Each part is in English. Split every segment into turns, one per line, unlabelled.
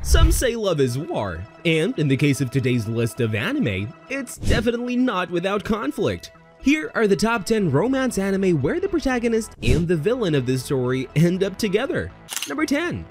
Some say love is war, and in the case of today's list of anime, it's definitely not without conflict. Here are the top 10 romance anime where the protagonist and the villain of the story end up together. Number 10.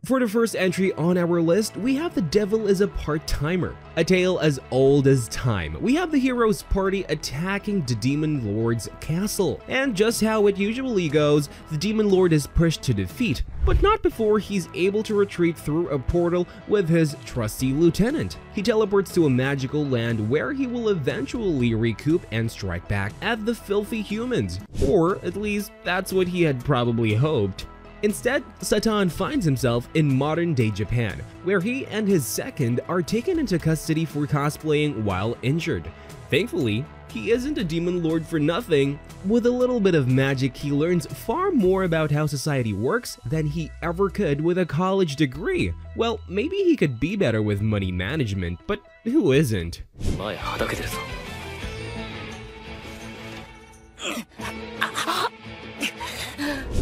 For the first entry on our list, we have The Devil is a Part-Timer, a tale as old as time. We have the hero's party attacking the Demon Lord's castle, and just how it usually goes, the Demon Lord is pushed to defeat, but not before he's able to retreat through a portal with his trusty lieutenant. He teleports to a magical land where he will eventually recoup and strike back at the filthy humans, or at least that's what he had probably hoped. Instead, Satan finds himself in modern-day Japan, where he and his second are taken into custody for cosplaying while injured. Thankfully, he isn't a demon lord for nothing. With a little bit of magic, he learns far more about how society works than he ever could with a college degree. Well, maybe he could be better with money management, but who isn't?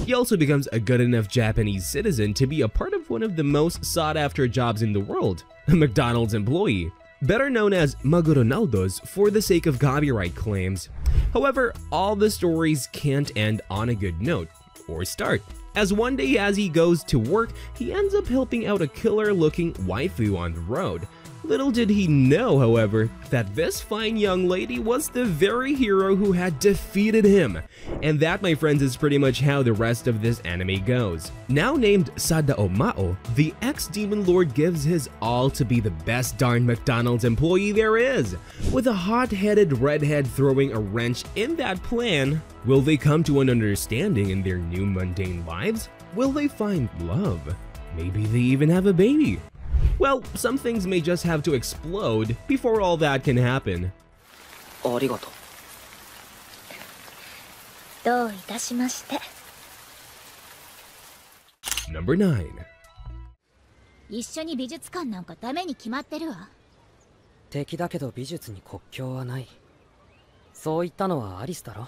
He also becomes a good enough Japanese citizen to be a part of one of the most sought-after jobs in the world, a McDonald's employee, better known as Maguronaldos for the sake of copyright claims. However, all the stories can't end on a good note, or start, as one day as he goes to work, he ends up helping out a killer-looking waifu on the road. Little did he know, however, that this fine young lady was the very hero who had defeated him. And that, my friends, is pretty much how the rest of this anime goes. Now named Sadao Mao, the ex-demon lord gives his all to be the best darn McDonald's employee there is. With a hot-headed redhead throwing a wrench in that plan, will they come to an understanding in their new mundane lives? Will they find love? Maybe they even have a baby? Well, some things may just have to explode before all that can happen. Number 9.
一緒に美術館なんかダメに決まってるわ。
敵だけど美術に国境はない。そう言ったのはアリスだろ。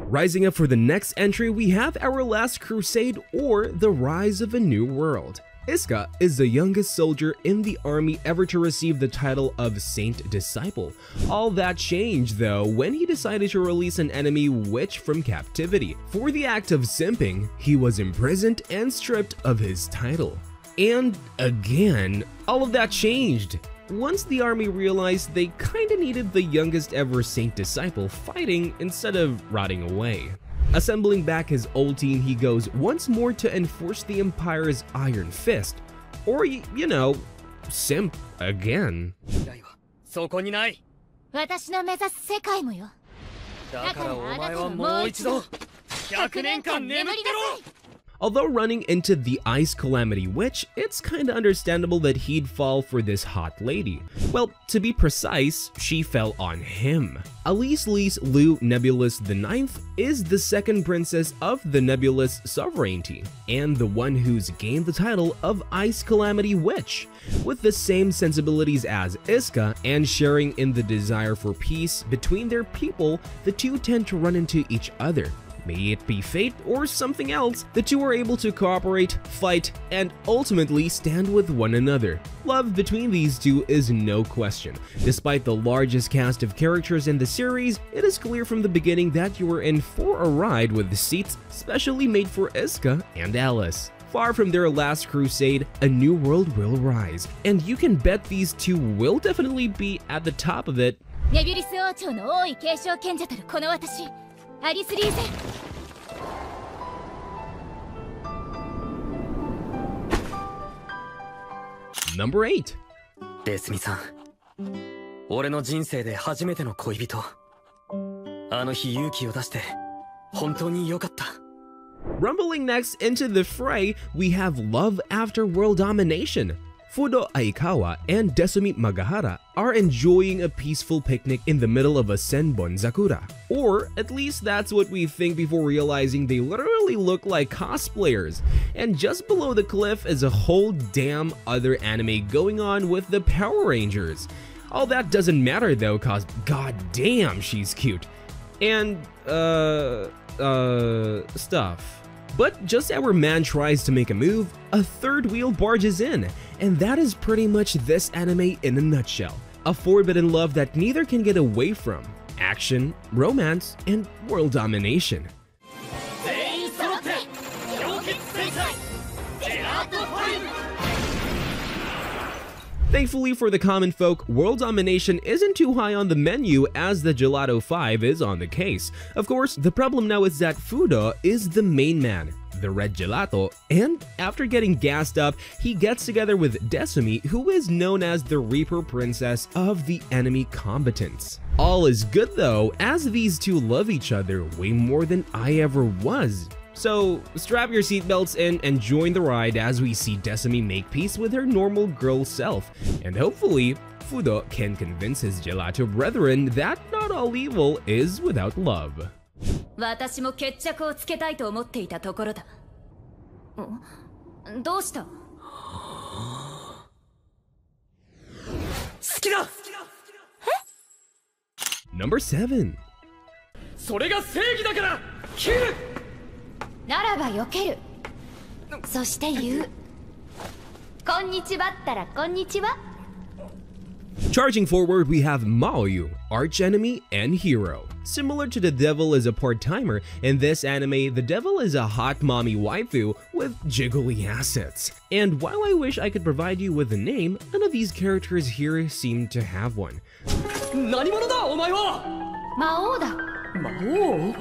Rising up for the next entry, we have our last crusade, or the rise of a new world. Isuka is the youngest soldier in the army ever to receive the title of Saint Disciple. All that changed, though, when he decided to release an enemy witch from captivity. For the act of simping, he was imprisoned and stripped of his title. And again, all of that changed. Once the army realized they kinda needed the youngest ever Saint Disciple fighting instead of rotting away. Assembling back his old team, he goes once more to enforce the Empire's Iron Fist. Or, you know, simp again.
私の目指す世界もよ。だからお前はもう一度100年間眠りなさい。
Although running into the Ice Calamity Witch, it's kinda understandable that he'd fall for this hot lady. Well, to be precise, she fell on him. Elise Lu Nebulous IX is the second princess of the Nebulous sovereignty, and the one who's gained the title of Ice Calamity Witch. With the same sensibilities as Isuka and sharing in the desire for peace between their people, the two tend to run into each other. May it be fate or something else, the two are able to cooperate, fight, and ultimately stand with one another. Love between these two is no question. Despite the largest cast of characters in the series, it is clear from the beginning that you are in for a ride with seats specially made for Isuka and Alice. Far from their last crusade, a new world will rise, and you can bet these two will definitely be at the top of it.
ネビュリス王朝の王位継承賢者たるこの私、アリス・リーゼ。
Number 8.
レスミさん、俺の人生で初めての恋人。あの日勇気を出して本当に良かった。
Rumbling next into the fray, we have Love After World Domination. Fudo Aikawa and Desumi Magahara are enjoying a peaceful picnic in the middle of a Senbon Sakura. Or at least that's what we think before realizing they literally look like cosplayers. And just below the cliff is a whole damn other anime going on with the Power Rangers. All that doesn't matter though, cause goddamn she's cute. and, stuff. But just as our man tries to make a move, a third wheel barges in, and that is pretty much this anime in a nutshell. A forbidden love that neither can get away from. Action, romance, and world domination. Thankfully for the common folk, world domination isn't too high on the menu as the Gelato 5 is on the case. Of course, the problem now is that Fudo is the main man, the red gelato, and after getting gassed up, he gets together with Desumi, who is known as the Reaper Princess of the enemy combatants. All is good though, as these two love each other way more than I ever was. So strap your seatbelts in and join the ride as we see Desumi make peace with her normal girl self, and hopefully Fudo can convince his gelato brethren that not all evil is without love.
私も決着をつけたいと思っていたところだ。どうした？好
きだ。
Number 7.
それが正義だから切る。
ならば避ける。そして言う。こんにちはったらこんにちは。
Charging forward, we have Maoyu, archenemy and hero. Similar to the devil is a part-timer, in this anime, the devil is a hot mommy waifu with jiggly assets. And while I wish I could provide you with a name, none of these characters here seem to have one.
何者だお前は。
魔王だ。
魔王。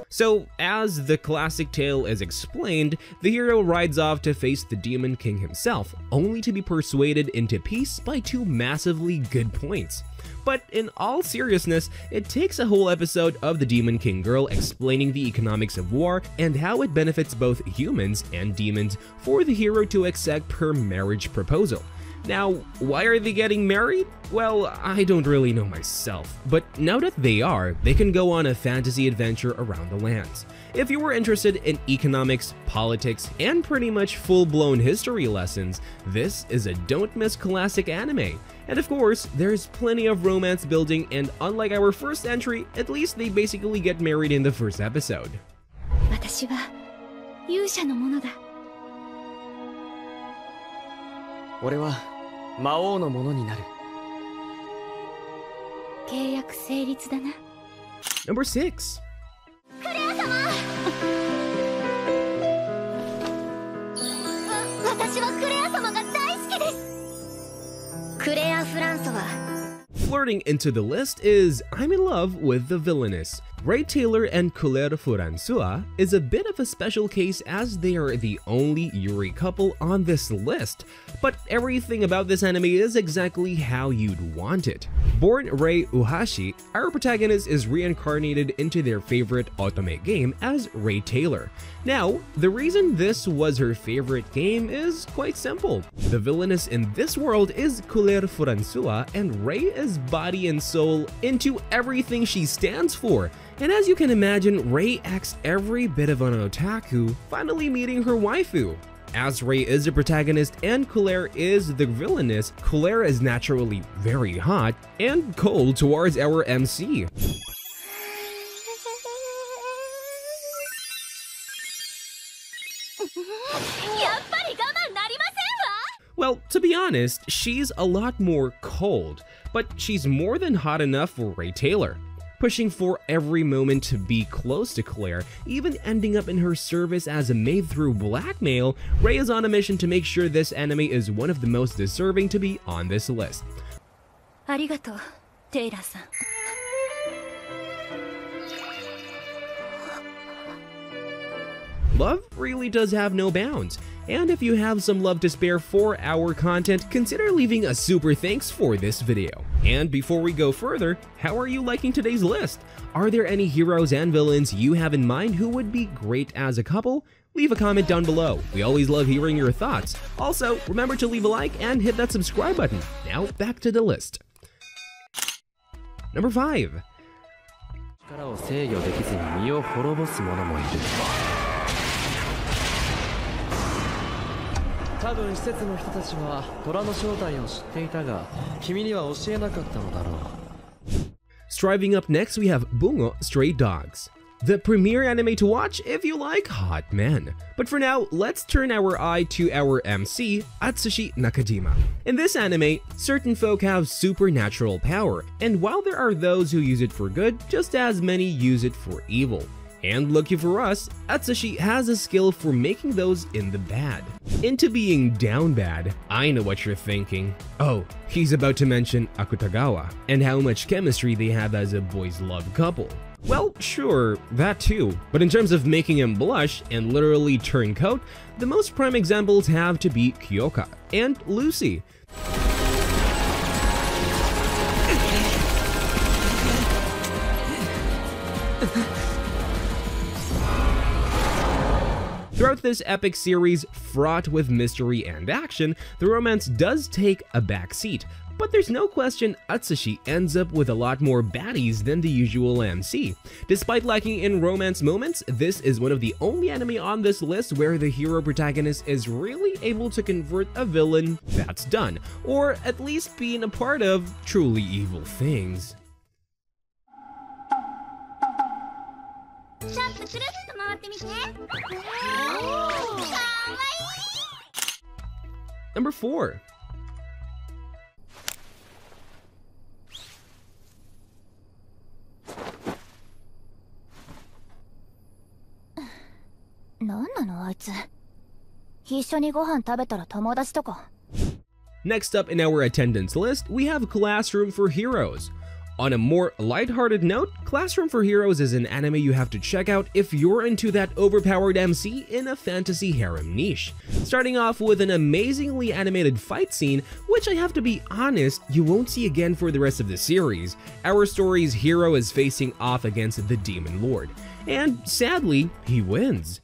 So, as the classic tale is explained, the hero rides off to face the Demon King himself, only to be persuaded into peace by two massively good points. But in all seriousness, it takes a whole episode of the Demon King girl explaining the economics of war and how it benefits both humans and demons for the hero to accept her marriage proposal. Now, why are they getting married? Well, I don't really know myself, but now that they are, they can go on a fantasy adventure around the lands. If you were interested in economics, politics, and pretty much full-blown history lessons, this is a don't miss classic anime. And of course, there's plenty of romance building, and unlike our first entry, at least they basically get married in the first episode.
私は勇者のものだ。
俺は魔王のものになる。
契約成立だな。
Number 6.
クレア様。私はクレア様が大好きです。クレア・フランソは
Flirting into the list is I'm in love with the Villainess. Ray Taylor and Couleur Furansua is a bit of a special case as they are the only Yuri couple on this list, but everything about this anime is exactly how you'd want it. Born Rei Uhashi, our protagonist is reincarnated into their favorite otome game as Ray Taylor. Now, the reason this was her favorite game is quite simple. The Villainess in this world is Couleur Furansua, and Rei is body and soul into everything she stands for. And as you can imagine, Rei acts every bit of an otaku, finally meeting her waifu. As Rei is the protagonist and Couleur is the villainess, Couleur is naturally very hot and cold towards our MC. Well, to be honest, she's a lot more cold, but she's more than hot enough for Ray Taylor. Pushing for every moment to be close to Claire, even ending up in her service as a maid through blackmail, Rei is on a mission to make sure this anime is one of the most deserving to be on this list.
ありがとう、テイラーさん。
Love really does have no bounds, and if you have some love to spare for our content, consider leaving a super thanks for this video. And before we go further, how are you liking today's list? Are there any heroes and villains you have in mind who would be great as a couple? Leave a comment down below. We always love hearing your thoughts. Also, remember to leave a like and hit that subscribe button. Now back to the list. Number 5.
力を制御できずに身を滅ぼす者もいる。
多分施設の人たちは虎の正体を知っていたが、君には教えなかったのだろう。
Striving up next, we have Bungou Stray Dogs, the premier anime to watch if you like hot men. But for now, let's turn our eye to our MC, Atsushi Nakajima. In this anime, certain folk have supernatural power, and while there are those who use it for good, just as many use it for evil. And lucky for us, Atsushi has a skill for making those in the bad into being down bad. I know what you're thinking. Oh, he's about to mention Akutagawa and how much chemistry they have as a boys' love couple. Well, sure, that too, but in terms of making him blush and literally turn coat, the most prime examples have to be Kyoka and Lucy. Throughout this epic series, fraught with mystery and action, the romance does take a backseat, but there's no question Atsushi ends up with a lot more baddies than the usual MC. Despite lacking in romance moments, this is one of the only anime on this list where the hero protagonist is really able to convert a villain that's done, or at least being a part of truly evil things. Number 4. Next up in our attendance list, we have Classroom for Heroes. On a more lighthearted note, Classroom for Heroes is an anime you have to check out if you're into that overpowered MC in a fantasy harem niche. Starting off with an amazingly animated fight scene, which I have to be honest, you won't see again for the rest of the series. Our story's hero is facing off against the Demon Lord, and sadly, he wins.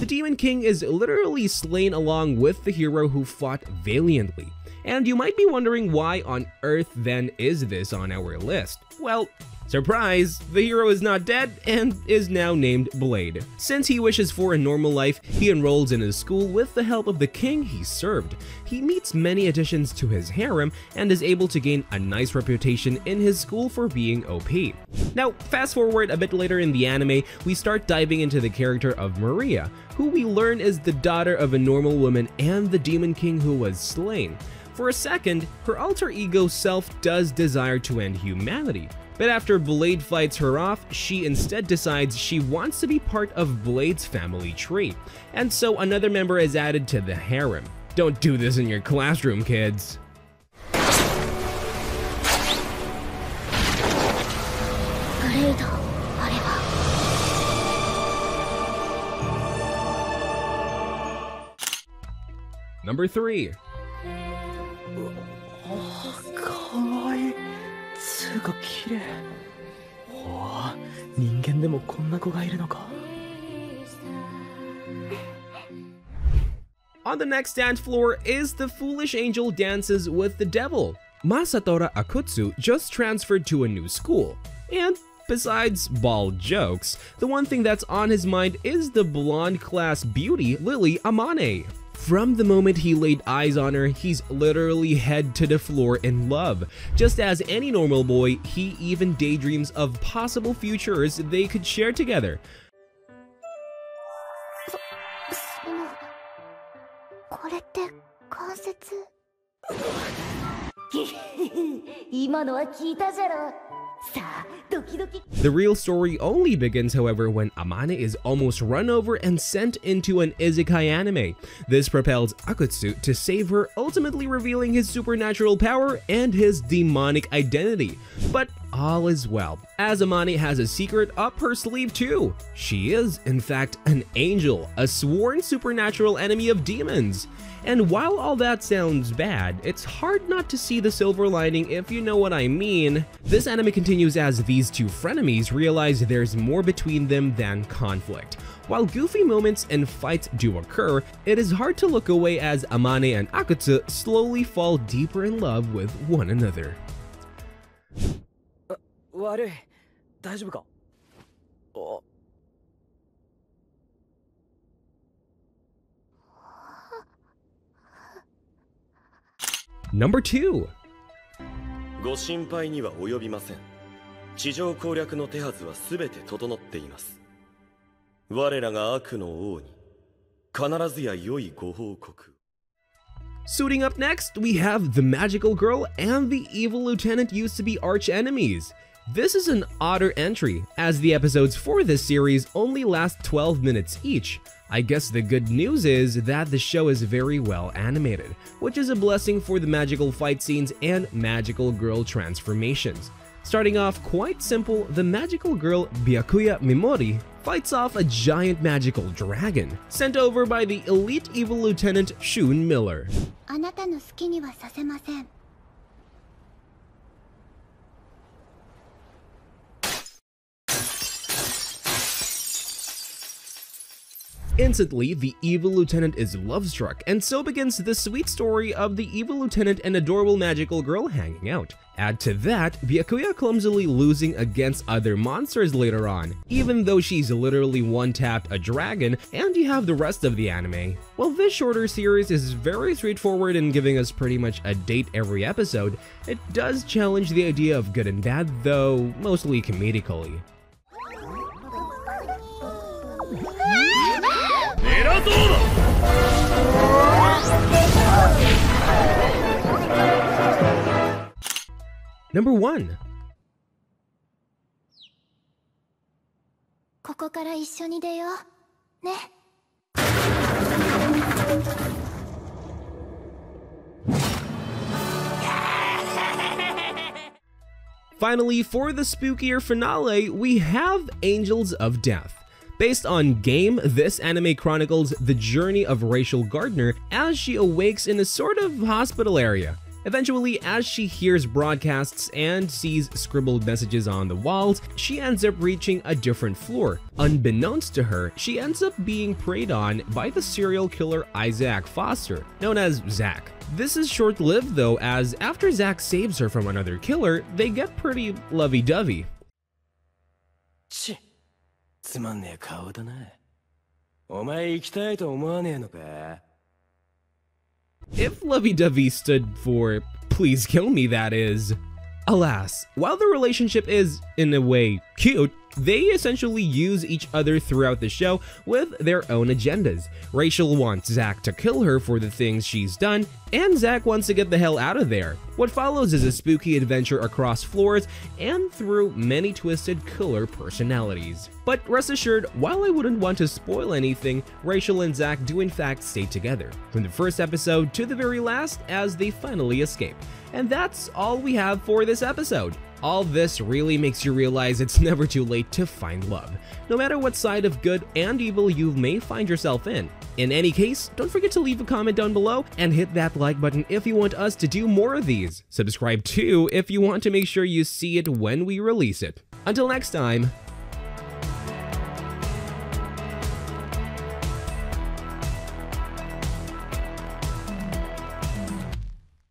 Demon King is literally slain along with the hero who fought valiantly. And you might be wondering why on earth then is this on our list? Well, surprise, the hero is not dead and is now named Blade. Since he wishes for a normal life, he enrolls in a school with the help of the king he served. He meets many additions to his harem and is able to gain a nice reputation in his school for being OP. Now, fast forward a bit later in the anime, we start diving into the character of Maria, who we learn is the daughter of a normal woman and the Demon King who was slain. For a second, her alter ego self does desire to end humanity, but after Blade fights her off, she instead decides she wants to be part of Blade's family tree, and so another member is added to the harem. Don't do this in your classroom, kids. Number 3.
かわいい。つうか綺麗。ほう、人間でもこんな子がいるのか。
On the next dance floor is the foolish angel dances with the devil. Masatora Akutsu just transferred to a new school, and besides bald jokes, the one thing that's on his mind is the blonde class beauty Lily Amane. From the moment he laid eyes on her, he's literally head to the floor in love. Just as any normal boy, he even daydreams of possible futures they could share together.
これって関節今のは聞いたじゃろ。
The real story only begins, however, when Amane is almost run over and sent into an isekai anime. This propels Akutsu to save her, ultimately revealing his supernatural power and his demonic identity. But all is well, as Amane has a secret up her sleeve too. She is, in fact, an angel, a sworn supernatural enemy of demons. And while all that sounds bad, it's hard not to see the silver lining if you know what I mean. This anime continues as these two frenemies realize there's more between them than conflict. While goofy moments and fights do occur, it is hard to look away as Amane and Akutsu slowly fall deeper in love with one another.
悪い、大丈夫か？
Number 2.
ご心配には及びません。地上攻略の手はずはすべて整っています。我らが悪の王に必ずや良いご報告。
Suiting up next, we have the magical girl and the evil lieutenant used to be arch enemies. This is an odder entry, as the episodes for this series only last 12 minutes each. I guess the good news is that the show is very well animated, which is a blessing for the magical fight scenes and magical girl transformations. Starting off quite simple, the magical girl Byakuya Mimori fights off a giant magical dragon, sent over by the elite evil lieutenant Shun Miller.
あなたの好きにはさせません。
Instantly, the evil lieutenant is love-struck, and so begins the sweet story of the evil lieutenant and adorable magical girl hanging out. Add to that, Byakuya clumsily losing against other monsters later on, even though she's literally one-tapped a dragon, and you have the rest of the anime. While this shorter series is very straightforward in giving us pretty much a date every episode, it does challenge the idea of good and bad, though mostly comedically. Number 1.
ここから一緒に出ようね。
Finally, for the spookier finale, we have Angels of Death. Based on game, this anime chronicles the journey of Rachel Gardner as she awakes in a sort of hospital area. Eventually, as she hears broadcasts and sees scribbled messages on the walls, she ends up reaching a different floor. Unbeknownst to her, she ends up being preyed on by the serial killer Isaac Foster, known as Zack. This is short-lived though, as after Zack saves her from another killer, they get pretty lovey-dovey.
つまんねえ顔だな。お前行きたいと思わねえのか?
If lovey-dovey stood for please kill me, that is. Alas, while the relationship is, in a way, cute, they essentially use each other throughout the show with their own agendas. Rachel wants Zack to kill her for the things she's done, and Zack wants to get the hell out of there. What follows is a spooky adventure across floors and through many twisted killer personalities. But rest assured, while I wouldn't want to spoil anything, Rachel and Zack do in fact stay together, from the first episode to the very last as they finally escape. And that's all we have for this episode. All this really makes you realize it's never too late to find love, no matter what side of good and evil you may find yourself in. In any case, don't forget to leave a comment down below and hit that like button if you want us to do more of these. Subscribe too if you want to make sure you see it when we release it. Until next time,